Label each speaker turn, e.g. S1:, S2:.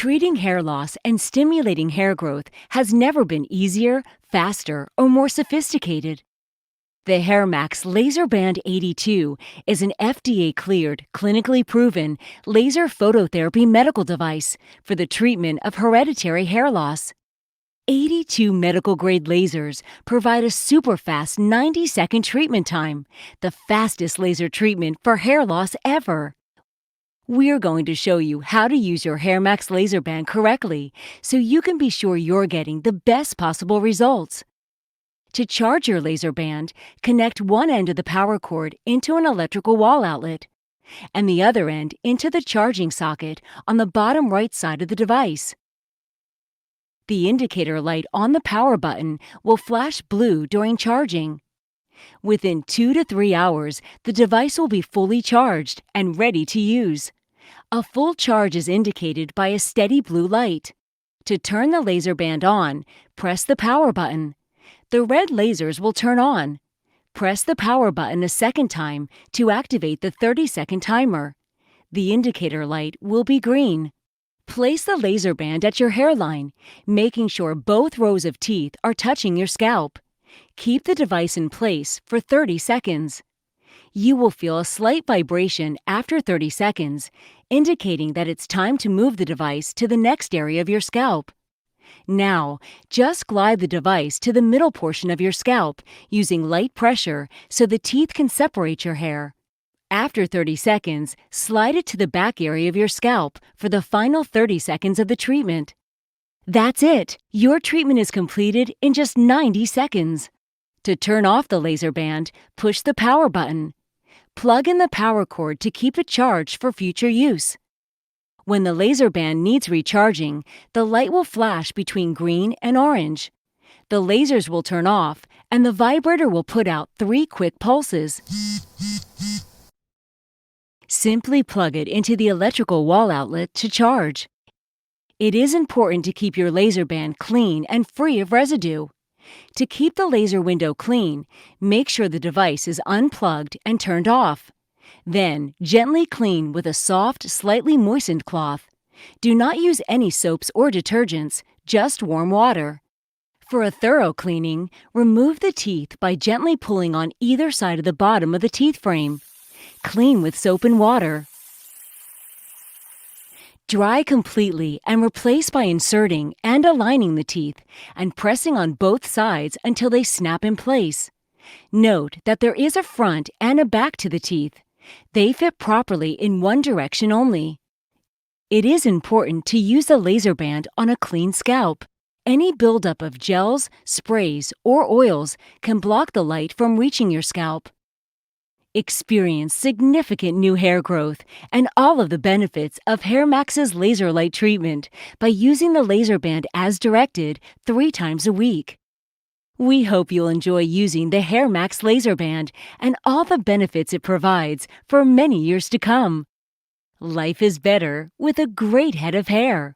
S1: Treating hair loss and stimulating hair growth has never been easier, faster, or more sophisticated. The HairMax LaserBand 82 is an FDA-cleared, clinically proven laser phototherapy medical device for the treatment of hereditary hair loss. 82 medical-grade lasers provide a super-fast 90-second treatment time, the fastest laser treatment for hair loss ever. We're going to show you how to use your HairMax LaserBand correctly so you can be sure you're getting the best possible results. To charge your LaserBand, connect one end of the power cord into an electrical wall outlet and the other end into the charging socket on the bottom right side of the device. The indicator light on the power button will flash blue during charging. Within 2 to 3 hours, the device will be fully charged and ready to use. A full charge is indicated by a steady blue light. To turn the LaserBand on, press the power button. The red lasers will turn on. Press the power button a second time to activate the 30-second timer. The indicator light will be green. Place the LaserBand at your hairline, making sure both rows of teeth are touching your scalp. Keep the device in place for 30 seconds. You will feel a slight vibration after 30 seconds, indicating that it's time to move the device to the next area of your scalp. Now, just glide the device to the middle portion of your scalp using light pressure so the teeth can separate your hair. After 30 seconds, slide it to the back area of your scalp for the final 30 seconds of the treatment. That's it! Your treatment is completed in just 90 seconds. To turn off the LaserBand, push the power button. Plug in the power cord to keep it charged for future use. When the LaserBand needs recharging, the light will flash between green and orange. The lasers will turn off, and the vibrator will put out 3 quick pulses. Simply plug it into the electrical wall outlet to charge. It is important to keep your LaserBand clean and free of residue. To keep the laser window clean, make sure the device is unplugged and turned off. Then, gently clean with a soft, slightly moistened cloth. Do not use any soaps or detergents, just warm water. For a thorough cleaning, remove the teeth by gently pulling on either side of the bottom of the teeth frame. Clean with soap and water. Dry completely and replace by inserting and aligning the teeth and pressing on both sides until they snap in place. Note that there is a front and a back to the teeth. They fit properly in one direction only. It is important to use the LaserBand on a clean scalp. Any buildup of gels, sprays, or oils can block the light from reaching your scalp. Experience significant new hair growth and all of the benefits of HairMax's laser light treatment by using the LaserBand as directed 3 times a week. We hope you'll enjoy using the HairMax LaserBand and all the benefits it provides for many years to come. Life is better with a great head of hair.